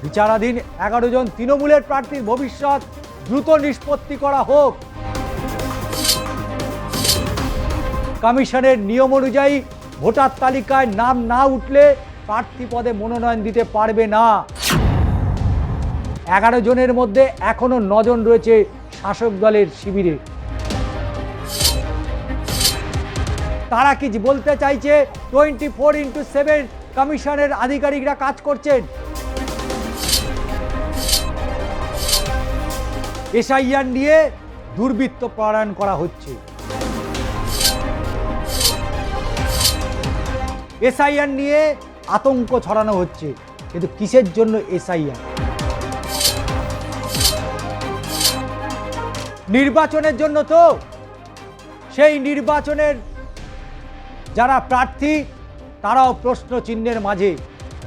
বিচারাধীন 11 জন তৃণমূলের প্রার্থীর ভবিষ্যৎ দ্রুত নিষ্পত্তি করা হোক। কমিশনের নিয়ম অনুযায়ী ভোটার তালিকায় নাম না উঠলে প্রার্থী পদে মনোনয়ন দিতে পারবে না। 11 জনের মধ্যে এখনো 9 জন রয়েছে শাসক দলের শিবিরে। তারা কি বলতে চাইছে 24/7 কমিশনের আধিকারিকরা কাজ করছেন? এসআইআর নিয়ে দুর্বৃত্ত পলায়ন করা হচ্ছে। এসআইআর নিয়ে আতঙ্ক ছড়ানো হচ্ছে, কিন্তু কিসের জন্য এসআইআর? নির্বাচনের জন্য তো। সেই নির্বাচনের যারা প্রার্থী তারাও প্রশ্ন চিহ্নের মাঝে,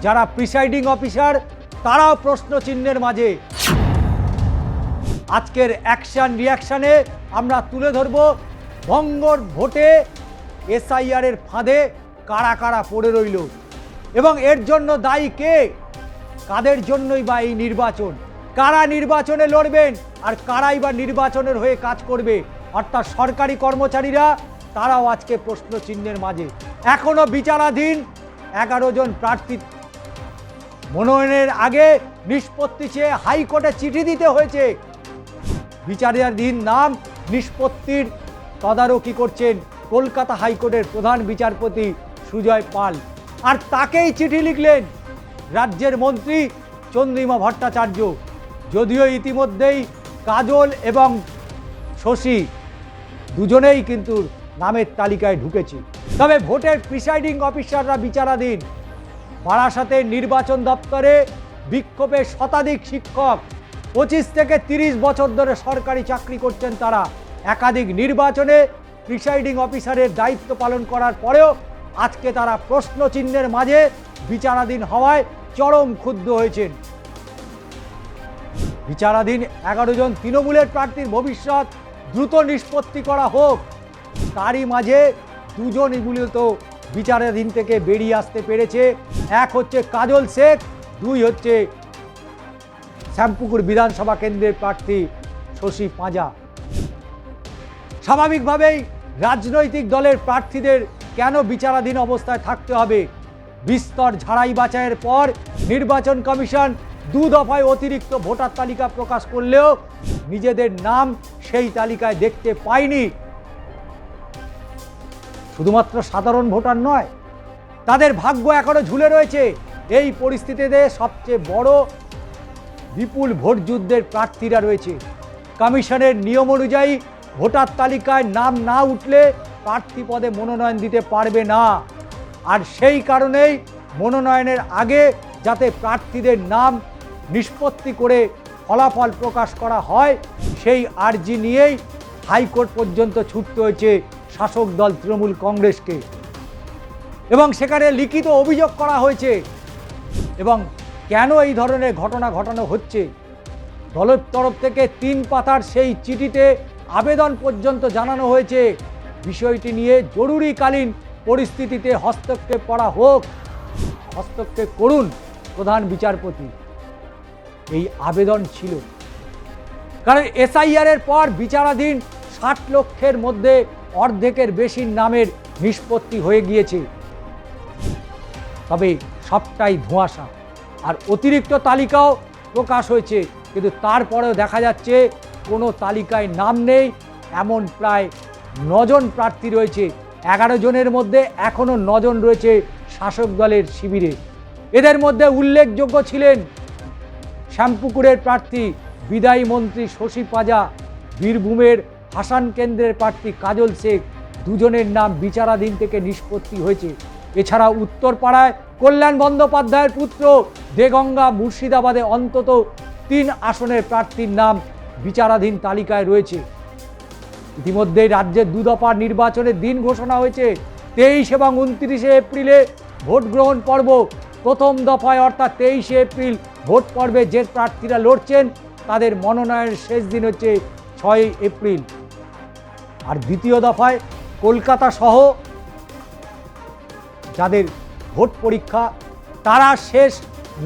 যারা প্রিসাইডিং অফিসার তারাও প্রশ্ন চিহ্নের মাঝে। আজকের অ্যাকশন রিয়াকশনে আমরা তুলে ধরব বঙ্গর ভোটে এসআইআর এর ফাঁদে কারা কারা পড়ে রইল এবং এর জন্য দায়ী কে, কাদের জন্যই বা এই নির্বাচন, কারা নির্বাচনে লড়বেন আর কারাই বা নির্বাচনের হয়ে কাজ করবে। অর্থাৎ সরকারি কর্মচারীরা তারাও আজকে প্রশ্ন চিহ্নের মাঝে। এখনো বিচারাধীন 11 জন প্রার্থী মনোনয়নের আগে নিষ্পত্তি চেয়ে হাইকোর্টে চিঠি দিতে হয়েছে। বিচারাধীন নাম নিষ্পত্তির তদারকি করছেন কলকাতা হাইকোর্টের প্রধান বিচারপতি সুজয় পাল, আর তাকেই চিঠি লিখলেন রাজ্যের মন্ত্রী চন্দ্রিমা ভট্টাচার্য। যদিও ইতিমধ্যেই কাজল এবং শশী দুজনেই কিন্তু নামের তালিকায় ঢুকেছে, তবে ভোটের প্রিসাইডিং অফিসাররা বিচারাধীন। বারাসাতের নির্বাচন দপ্তরে বিক্ষোভে শতাধিক শিক্ষক, 25 থেকে 30 বছর ধরে সরকারি চাকরি করছেন তারা। একাধিক নির্বাচনে প্রিসাইডিং অফিসারের দায়িত্ব পালন করার পরেও আজকে তারা প্রশ্ন চিহ্নের মাঝে বিচারাধীন হওয়ায় চরম ক্ষুব্ধ হয়েছেন। বিচারাধীন 11 জন তৃণমূলের প্রার্থীর ভবিষ্যৎ দ্রুত নিষ্পত্তি করা হোক। তারই মাঝে 2 জন মূলত বিচারাধীন থেকে বেরিয়ে আসতে পেরেছে। এক হচ্ছে কাজল শেখ, 2 হচ্ছে শ্যামপুকুর বিধানসভা কেন্দ্রের প্রার্থী শশী পাঁজা। স্বাভাবিকভাবেই রাজনৈতিক দলের প্রার্থীদের কেন বিচারাধীন অবস্থায় থাকতে হবে? বিস্তর ঝাড়াই বাছাইয়ের পর নির্বাচন কমিশন 2 দফায় অতিরিক্ত ভোটার তালিকা প্রকাশ করলেও নিজেদের নাম সেই তালিকায় দেখতে পায়নি। শুধুমাত্র সাধারণ ভোটার নয়, তাদের ভাগ্য এখনো ঝুলে রয়েছে। এই পরিস্থিতিতে সবচেয়ে বড় বিপুল ভোট যুদ্ধের প্রার্থীরা রয়েছে। কমিশনের নিয়ম অনুযায়ী ভোটার তালিকায় নাম না উঠলে প্রার্থী পদে মনোনয়ন দিতে পারবে না। আর সেই কারণেই মনোনয়নের আগে যাতে প্রার্থীদের নাম নিষ্পত্তি করে ফলাফল প্রকাশ করা হয়, সেই আর্জি নিয়েই হাইকোর্ট পর্যন্ত ছুটতে হয়েছে শাসক দল তৃণমূল কংগ্রেসকে, এবং সেখানে লিখিত অভিযোগ করা হয়েছে। এবং কেন এই ধরনের ঘটনা ঘটানো হচ্ছে, দলের তরফ থেকে 3 পাতার সেই চিঠিতে আবেদন পর্যন্ত জানানো হয়েছে বিষয়টি নিয়ে জরুরিকালীন পরিস্থিতিতে হস্তক্ষেপ করা হোক, হস্তক্ষেপ করুন প্রধান বিচারপতি। এই আবেদন ছিল কারণ এসআইআর এর পর বিচারাধীন 60 লক্ষের মধ্যে অর্ধেকের বেশি নামের নিষ্পত্তি হয়ে গিয়েছে। তবে সবটাই ধোঁয়াশা, আর অতিরিক্ত তালিকাও প্রকাশ হয়েছে, কিন্তু তারপরেও দেখা যাচ্ছে কোনো তালিকায় নাম নেই। এমন প্রায় 9 জন প্রার্থী রয়েছে। 11 জনের মধ্যে এখনও 9 জন রয়েছে শাসক দলের শিবিরে। এদের মধ্যে উল্লেখযোগ্য ছিলেন শ্যামপুকুরের প্রার্থী বিদায়ী মন্ত্রী শশী পাঁজা, বীরভূমের হাসান কেন্দ্রের প্রার্থী কাজল শেখ। 2 জনের নাম বিচারাধীন থেকে নিষ্পত্তি হয়েছে। এছাড়া উত্তরপাড়ায় কল্যাণ বন্দ্যোপাধ্যায়ের পুত্র দেগঙ্গা মুর্শিদাবাদে অন্তত 3 আসনের প্রার্থীর নাম বিচারাধীন তালিকায় রয়েছে। ইতিমধ্যেই রাজ্যের 2 দফা নির্বাচনের দিন ঘোষণা হয়েছে। 23 এবং 29 এপ্রিলে ভোট গ্রহণ পর্ব। প্রথম দফায় অর্থাৎ 23 এপ্রিল ভোট পর্বে যে প্রার্থীরা লড়ছেন তাদের মনোনয়নের শেষ দিন হচ্ছে 6 এপ্রিল। আর দ্বিতীয় দফায় কলকাতা সহ যাদের ভোট পরীক্ষা তারা শেষ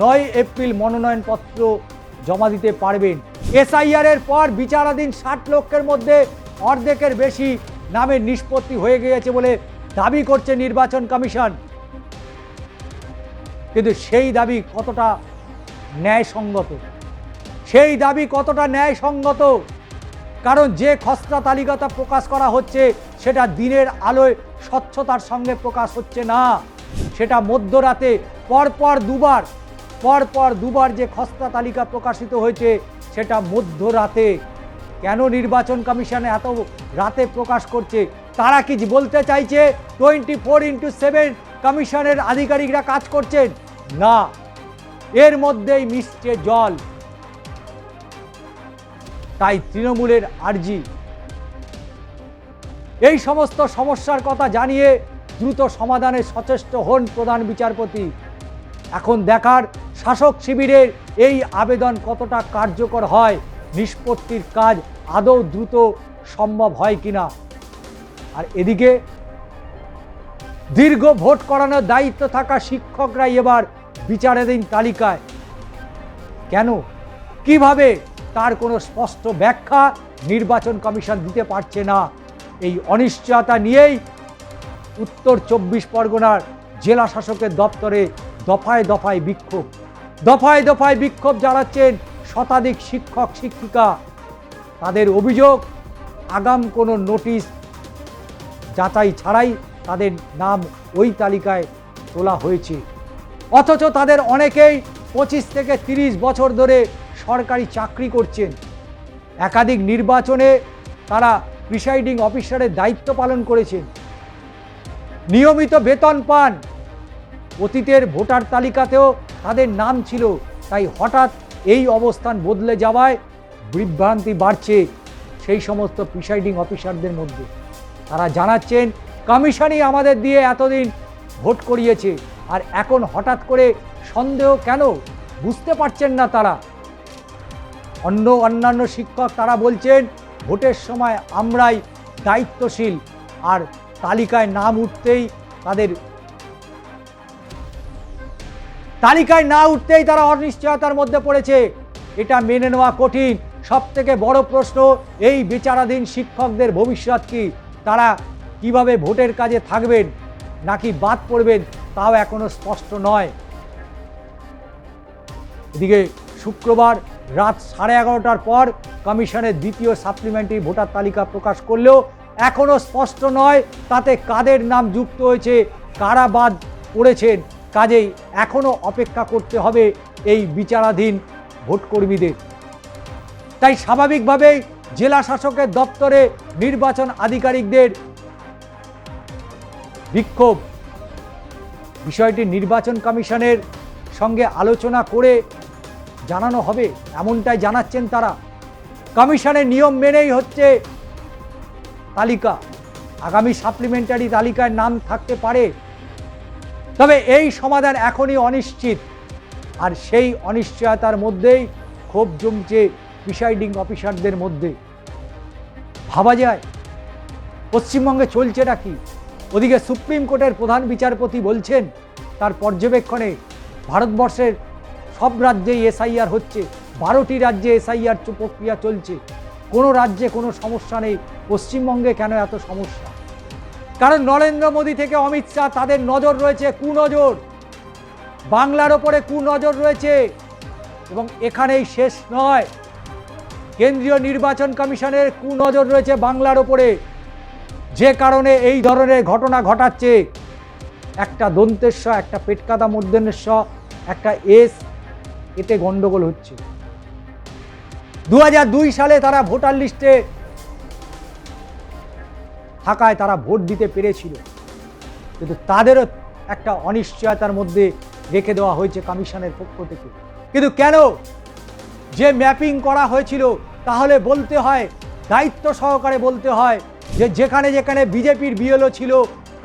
9 এপ্রিল মনোনয়নপত্র জমা দিতে পারবেন। এসআইআর এর পর বিচারাধীন 60 লক্ষের মধ্যে অর্ধেকের বেশি নামের নিষ্পত্তি হয়ে গিয়েছে বলে দাবি করছে নির্বাচন কমিশন। কিন্তু সেই দাবি কতটা ন্যায়সঙ্গত, সেই দাবি কতটা ন্যায়সঙ্গত? কারণ যে খসড়া তালিকাটা প্রকাশ করা হচ্ছে সেটা দিনের আলোয় স্বচ্ছতার সঙ্গে প্রকাশ হচ্ছে না, সেটা মধ্যরাতে পরপর দুবার যে খসড়া তালিকা প্রকাশিত হয়েছে সেটা মধ্যরাতে। কেন নির্বাচন কমিশন এত রাতে প্রকাশ করছে? তারা কি বলতে চাইছে 24/7 কমিশনের আধিকারিকরা কাজ করছেন? না, এর মধ্যেই মিশছে জল। তাই তৃণমূলের আর্জি, এই সমস্ত সমস্যার কথা জানিয়ে দ্রুত সমাধানে সচেষ্ট হন প্রধান বিচারপতি। এখন দেখার শাসক শিবিরের এই আবেদন কতটা কার্যকর হয়, নিষ্পত্তির কাজ আদৌ দ্রুত সম্ভব হয় কিনা। আর এদিকে দীর্ঘ ভোট করানোর দায়িত্ব থাকা শিক্ষকরাই এবার বিচারাধীন তালিকায়। কেন, কিভাবে, তার কোনো স্পষ্ট ব্যাখ্যা নির্বাচন কমিশন দিতে পারছে না। এই অনিশ্চয়তা নিয়েই উত্তর 24 পরগনার জেলা শাসকের দপ্তরে দফায় দফায় বিক্ষোভ জানাচ্ছেন শতাধিক শিক্ষক শিক্ষিকা। তাদের অভিযোগ, আগাম কোনো নোটিশ যাচাই ছাড়াই তাদের নাম ওই তালিকায় তোলা হয়েছে। অথচ তাদের অনেকেই 25 থেকে 30 বছর ধরে সরকারি চাকরি করছেন। একাধিক নির্বাচনে তারা প্রিসাইডিং অফিসারের দায়িত্ব পালন করেছেন, নিয়মিত বেতন পান। অতীতের ভোটার তালিকাতেও তাদের নাম ছিল। তাই হঠাৎ এই অবস্থান বদলে যাওয়ায় বিভ্রান্তি বাড়ছে সেই সমস্ত প্রিসাইডিং অফিসারদের মধ্যে। তারা জানাচ্ছেন, কমিশনই আমাদের দিয়ে এতদিন ভোট করিয়েছে, আর এখন হঠাৎ করে সন্দেহ কেন, বুঝতে পারছেন না তারা। অন্যান্য শিক্ষক তারা বলছেন, ভোটের সময় আমরাই দায়িত্বশীল, আর তালিকায় না উঠতেই তারা অনিশ্চয়তার মধ্যে পড়েছে। এটা মেনে নেওয়া কঠিন। সবথেকে বড় প্রশ্ন, এই বিচারাধীন শিক্ষকদের ভবিষ্যৎ কি? তারা কিভাবে ভোটের কাজে থাকবেন নাকি বাদ পড়বেন তাও এখনো স্পষ্ট নয়। এদিকে শুক্রবার রাত 11:30টার পর কমিশনের দ্বিতীয় সাপ্লিমেন্টারি ভোটার তালিকা প্রকাশ করলেও এখনো স্পষ্ট নয় তাতে কাদের নাম যুক্ত হয়েছে, কারা বাদ পড়েছেন। কাজেই এখনো অপেক্ষা করতে হবে এই বিচারাধীন ভোটকর্মীদের। তাই স্বাভাবিকভাবেই জেলা শাসকের দপ্তরে নির্বাচন আধিকারিকদের বিক্ষোভ। বিষয়টি নির্বাচন কমিশনের সঙ্গে আলোচনা করে জানানো হবে, এমনটাই জানাচ্ছেন তারা। কমিশনের নিয়ম মেনেই হচ্ছে তালিকা, আগামী সাপ্লিমেন্টারি তালিকায় নাম থাকতে পারে, তবে এই সমাধান এখনই অনিশ্চিত। আর সেই অনিশ্চয়তার মধ্যেই ক্ষোভ জমছে প্রিসাইডিং অফিসারদের মধ্যে। ভাবা যায় পশ্চিমবঙ্গে চলছেটা কি? ওদিকে সুপ্রিম কোর্টের প্রধান বিচারপতি বলছেন তার পর্যবেক্ষণে ভারতবর্ষের সব রাজ্যেই এসআইআর হচ্ছে, 12টি রাজ্যে এসআইআর প্রক্রিয়া চলছে, কোনো রাজ্যে কোনো সমস্যা নেই। পশ্চিমবঙ্গে কেন এত সমস্যা? কারণ নরেন্দ্র মোদী থেকে অমিত শাহ, তাদের নজর রয়েছে, কুনজর, বাংলার ওপরে কুনজর রয়েছে। এবং এখানেই শেষ নয়, কেন্দ্রীয় নির্বাচন কমিশনের কুনজর রয়েছে বাংলার ওপরে, যে কারণে এই ধরনের ঘটনা ঘটাচ্ছে। একটা দন্তের স, একটা পেটকাদা মূর্ধন্যের স, একটা এস, এতে গন্ডগোল হচ্ছে। 2002 সালে তারা ভোটার লিস্টে থাকায় তারা ভোট দিতে পেরেছিল, কিন্তু তাদেরও একটা অনিশ্চয়তার মধ্যে রেখে দেওয়া হয়েছে কমিশনের পক্ষ থেকে। কিন্তু কেন? যে ম্যাপিং করা হয়েছিল, তাহলে বলতে হয়, দায়িত্ব সহকারে বলতে হয় যে যেখানে যেখানে বিজেপির বিএলও ছিল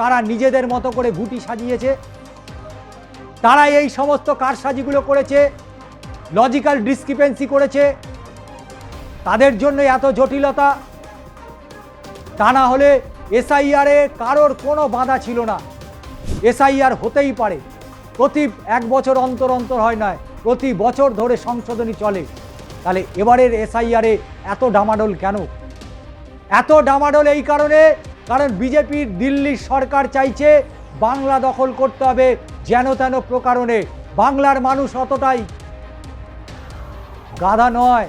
তারা নিজেদের মতো করে গুটি সাজিয়েছে, তারা এই সমস্ত কারসাজিগুলো করেছে, লজিক্যাল ডিসক্রিপেন্সি করেছে, তাদের জন্য এত জটিলতা। তা না হলে এসআইআরে কারোর কোনো বাধা ছিল না। এসআইআর হতেই পারে, প্রতি 1 বছর অন্তর অন্তর হয় নয়, প্রতি বছর ধরে সংশোধনী চলে, তাহলে এবারের এসআইআরে এত ডামাডোল কেন? এত ডামাডোল এই কারণে, কারণ বিজেপির দিল্লির সরকার চাইছে বাংলা দখল করতে হবে যেন তেন প্রকারণে। বাংলার মানুষ অতটাই গাধা নয়,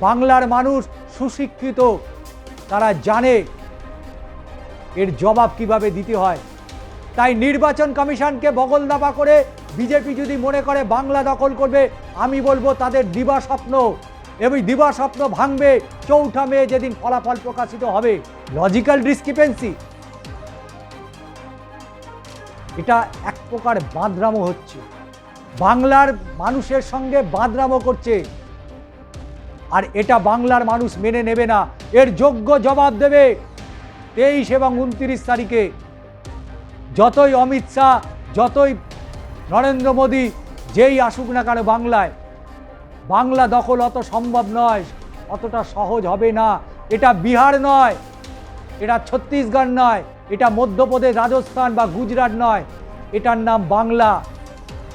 বাংলার মানুষ সুশিক্ষিত, তারা জানে এর জবাব কিভাবে দিতে হয়। তাই নির্বাচন কমিশনকে বগলদাবা করে বিজেপি যদি মনে করে বাংলা দখল করবে, আমি বলবো তাদের দিবা স্বপ্ন, এবং দিবা স্বপ্ন ভাঙবে ৪ঠা মে যেদিন ফলাফল প্রকাশিত হবে। লজিক্যাল ডিসক্রিপেন্সি, এটা এক প্রকার বাঁদরামো হচ্ছে, বাংলার মানুষের সঙ্গে বাঁদরামো করছে, আর এটা বাংলার মানুষ মেনে নেবে না। এর যোগ্য জবাব দেবে 23 এবং 29 তারিখে। যতই অমিত শাহ, যতই নরেন্দ্র মোদী যেই আসুক না কেন বাংলায়, বাংলা দখল অত সম্ভব নয়, অতটা সহজ হবে না। এটা বিহার নয়, এটা ছত্তিশগড় নয়, এটা মধ্যপ্রদেশ, রাজস্থান বা গুজরাট নয়, এটার নাম বাংলা।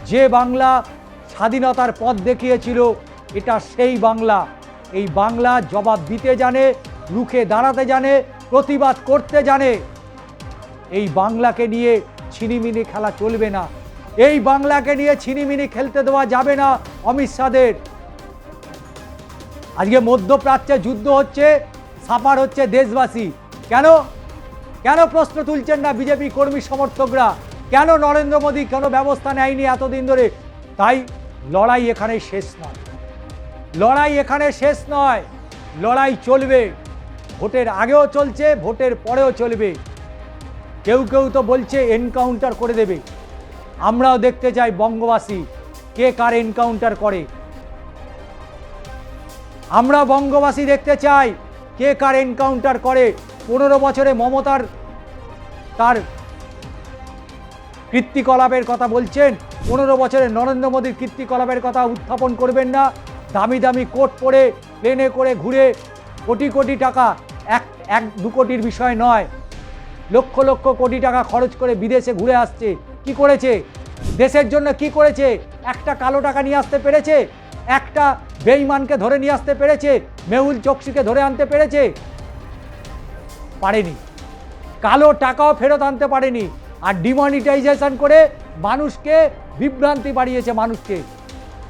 যে বাংলা স্বাধীনতার পথ দেখিয়েছিল, এটা সেই বাংলা। এই বাংলা জবাব দিতে জানে, রুখে দাঁড়াতে জানে, প্রতিবাদ করতে জানে। এই বাংলাকে নিয়ে ছিনিমিনি খেলা চলবে না, এই বাংলাকে নিয়ে ছিনিমিনি খেলতে দেওয়া যাবে না অমিত শাহদের। আজকে মধ্যপ্রাচ্যে যুদ্ধ হচ্ছে, সাফার হচ্ছে দেশবাসী। কেন কেন প্রশ্ন তুলছেন না বিজেপি কর্মী সমর্থকরা? কেন নরেন্দ্র মোদী কোনো ব্যবস্থা নেয়নি এতদিন ধরে? তাই লড়াই এখানে শেষ নয়, লড়াই এখানে শেষ নয়, লড়াই চলবে। ভোটের আগেও চলছে, ভোটের পরেও চলবে। কেউ কেউ তো বলছে এনকাউন্টার করে দেবে। আমরাও দেখতে চাই বঙ্গবাসী কে কার এনকাউন্টার করে। আমরা বঙ্গবাসী দেখতে চাই কে কার এনকাউন্টার করে। 15 বছরে মমতার তার কীর্তিকলাপের কথা বলছেন, 15 বছরে নরেন্দ্র মোদীর কীর্তিকলাপের কথা উত্থাপন করবেন না। দামি দামি কোট পরে প্লেনে করে ঘুরে কোটি কোটি টাকা, এক দু কোটির বিষয় নয়, লক্ষ লক্ষ কোটি টাকা খরচ করে বিদেশে ঘুরে আসছে। কি করেছে দেশের জন্য? কি করেছে? একটা কালো টাকা নিয়ে আসতে পেরেছে? একটা বেঈমানকে ধরে নিয়ে আসতে পেরেছে? মেহুল চোকসিকে ধরে আনতে পেরেছে? পারেনি। কালো টাকাও ফেরত আনতে পারেনি। আর ডিমনিটাইজেশন করে মানুষকে বিভ্রান্তি বাড়িয়েছে,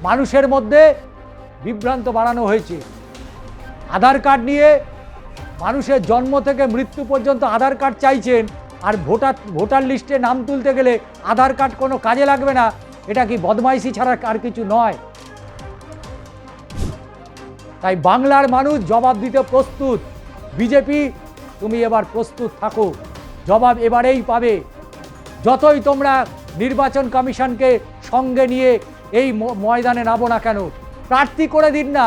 মানুষের মধ্যে বিভ্রান্ত বাড়ানো হয়েছে। আধার কার্ড নিয়ে মানুষের জন্ম থেকে মৃত্যু পর্যন্ত আধার কার্ড চাইছেন, আর ভোটার লিস্টে নাম তুলতে গেলে আধার কার্ড কোনো কাজে লাগবে না। এটা কি বদমাইশি ছাড়া আর কিছু নয়? তাই বাংলার মানুষ জবাব দিতে প্রস্তুত। বিজেপি, তুমি এবার প্রস্তুত থাকো, জবাব এবারেই পাবে। যতই তোমরা নির্বাচন কমিশনকে সঙ্গে নিয়ে এই ময়দানে নামো না কেন, প্রার্থী করে দিন না।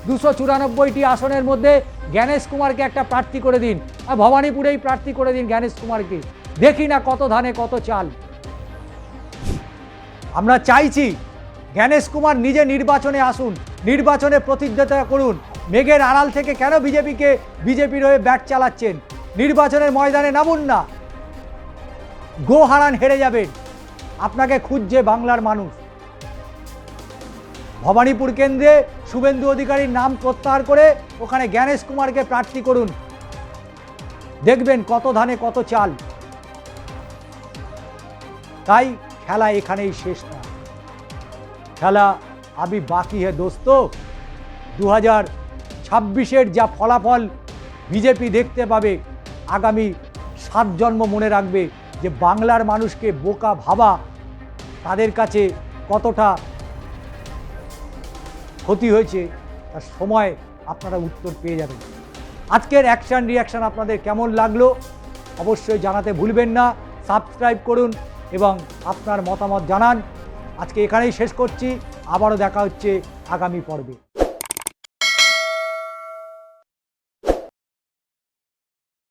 294টি আসনের মধ্যে জ্ঞানেশ কুমারকে একটা প্রার্থী করে দিন, আর ভবানীপুরেই প্রার্থী করে দিন জ্ঞানেশ কুমারকে। দেখি না কত ধানে কত চাল। আমরা চাইছি জ্ঞানেশ কুমার নিজে নির্বাচনে আসুন, নির্বাচনে প্রতিদ্বন্দ্বিতা করুন। মেঘের আড়াল থেকে কেন বিজেপির হয়ে ব্যাট চালাচ্ছেন? নির্বাচনের ময়দানে নামুন না, গো হারান, হেরে যাবেন। আপনাকে খুঁজছে বাংলার মানুষ। ভবানীপুর কেন্দ্রে শুভেন্দু অধিকারীর নাম প্রত্যাহার করে ওখানে জ্ঞানেশ কুমারকে প্রার্থী করুন, দেখবেন কত ধানে কত চাল। তাই খেলা এখানেই শেষ না, খেলা আবি বাকি হে দোস্ত। 2026-এর যা ফলাফল বিজেপি দেখতে পাবে, আগামী 7 জন্ম মনে রাখবে যে বাংলার মানুষকে বোকা ভাবা তাদের কাছে কতটা ক্ষতি হয়েছে, তার সময় আপনারা উত্তর পেয়ে যাবেন। আজকের অ্যাকশন রিয়াকশন আপনাদের কেমন লাগলো অবশ্যই জানাতে ভুলবেন না। সাবস্ক্রাইব করুন এবং আপনার মতামত জানান। আজকে এখানেই শেষ করছি, আবারও দেখা হচ্ছে আগামী পর্বে।